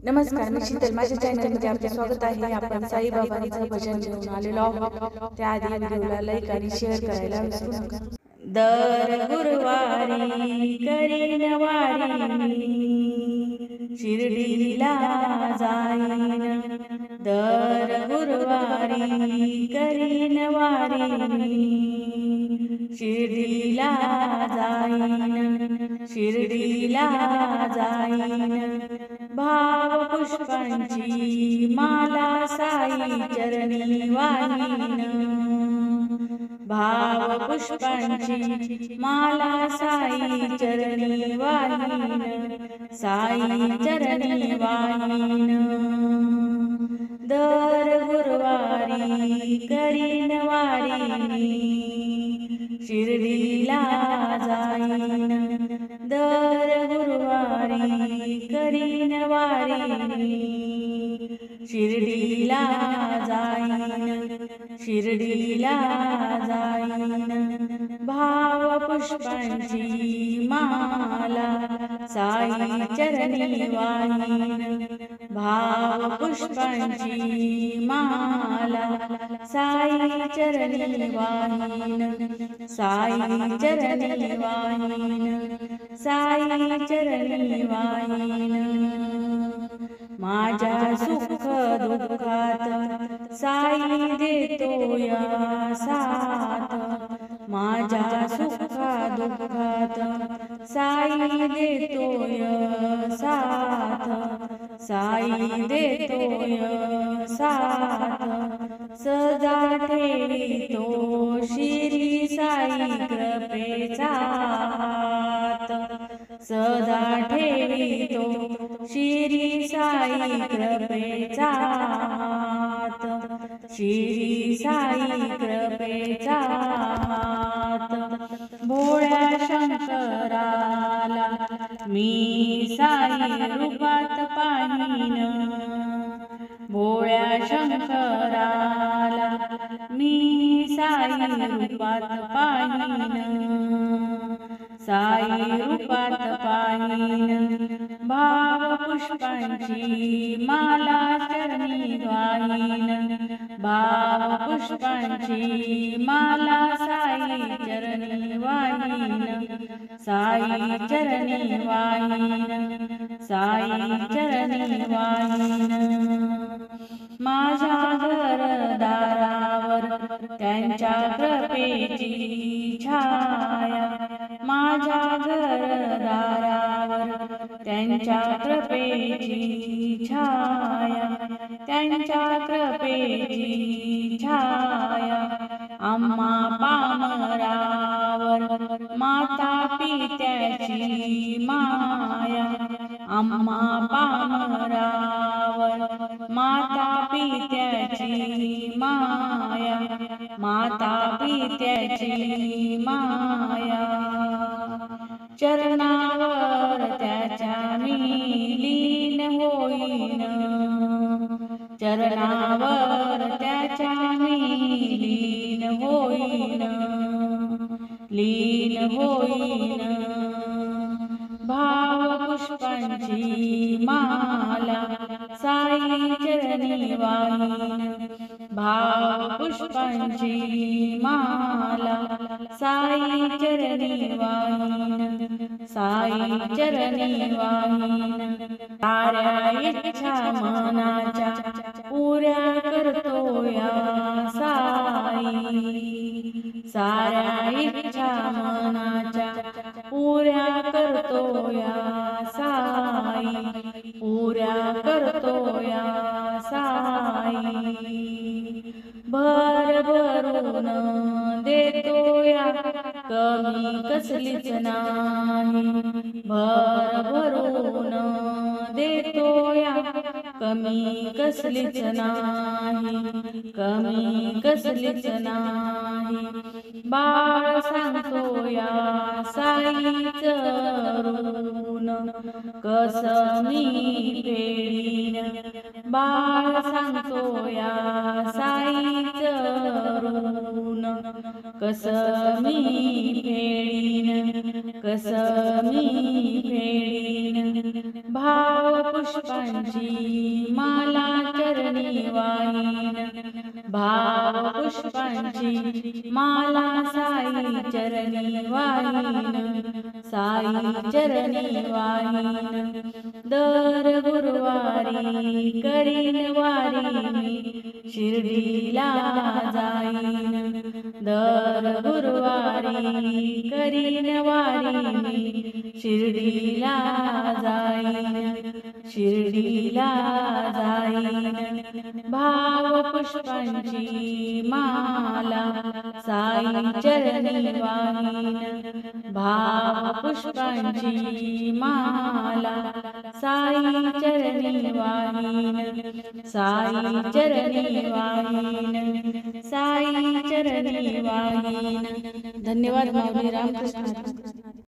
नमस्कार, मी शीतल. माझ्या चॅनलमध्ये आपले स्वागत आहे. आपण साईबाबांचं भजन घेऊन आलेलो आहोत. त्याआधी व्हिडिओला लाईक आणि शेअर करायला विसरू नका. दर गुरुवारी करीन वारी शिर्डीला जाईन. दर गुरुवारी करीन वारी शिर्डीला जाईन. शिर्डीला जाईन. भाव पुष्पांची माला साई चरणी वाहीन. भाव पुष्पांची माला साई चरणी वाहीन. साई चरणी वाहीन. दर गुरुवारी करीन वारी शिर्डीला जाईन. दर गुरुवारी करीन वारी शिर्डीला जाईन. शिर्डीला जाईन. भाव पुष्पांची माला साई चरणी वाहीन. भाव पुष्पांची माला साई चरणी वाहीन. साई चरणी वाहीन. साई चरणी वाहीन. माझ्या सुख दुःखात साई देतो या साथ. माझ्या सुख दुःखात साई देतो या साथ. साई देतो या साथ. सदा ठेवितो शिरी साई कृपेचा हात. सदा ठेवितो शिरी साई कृपेचा हात. शिरी साई कृपेचा हात. भोळ्या शंकराला मी साई रूपात पाहीन. भोळ्या शंकराला मी साई रूपात पाहीन. साई रूपात पाहीन. भाव पुष्पांची माला चरणी वाहीन. भाव पुष्पांची माला साई चरणी वाहीन. साई चरणी वाहीन. साई चरणी वाहीन. माझ्या घरदारावर त्यांच्या कृपेची छाया. माझ्या घरदारावर त्यांच्या कृपेची छाया. त्यांच्या कृपेची छाया. आम्हा पामरावर माता पित्याची माया. आम्हा पामरावर माता पित्याची माया. माता पित्याची माया. चरणावर त्याच्या मी लीन होईन. चरणावर त्याच्या मी लीन होईन. लीन होईन. भाव पुष्पांची माला साई चरणी वाहीन. भाव पुष्पांची माला साई चरणी वाहीन. साई चरणी वाहीन. साऱ्या इच्छा मनाच्या पुऱ्या करतो या साई. साऱ्या इच्छा मनाच्या पुऱ्या करतो या साई. पुऱ्या करतो या साई. भरभरून देतो या कमी कसलीच नाही. भरभरून देतो या कमी कसलीच नाही. कमी कसलीच नाही. बाळ सांगतो या साईच ऋण कसं मी फेडीन. बाळ सांगतो या साईच ऋण कसं मी फेडीन. कसं मी फेडीन. भाव पुष्पा पुष्पांची माला चरणी वाहीन, भाव पुष्पांची माला साई चरणी वाहीन, साई चरणी वाहीन. दर गुरुवारी करीन वारी मी शिर्डीला जाईन, दर गुरुवारी करीन वारी मी शिर्डीला जाईन, शिर्डीला जाईन. भाव पुष्पांची माला साई चरणी वाहीन, भाव पुष्पांची माला साई चरणी वाहीन, साई चरणी वाहीन, साई चरणी वाहीन. धन्यवाद माऊली. रामकृष्ण.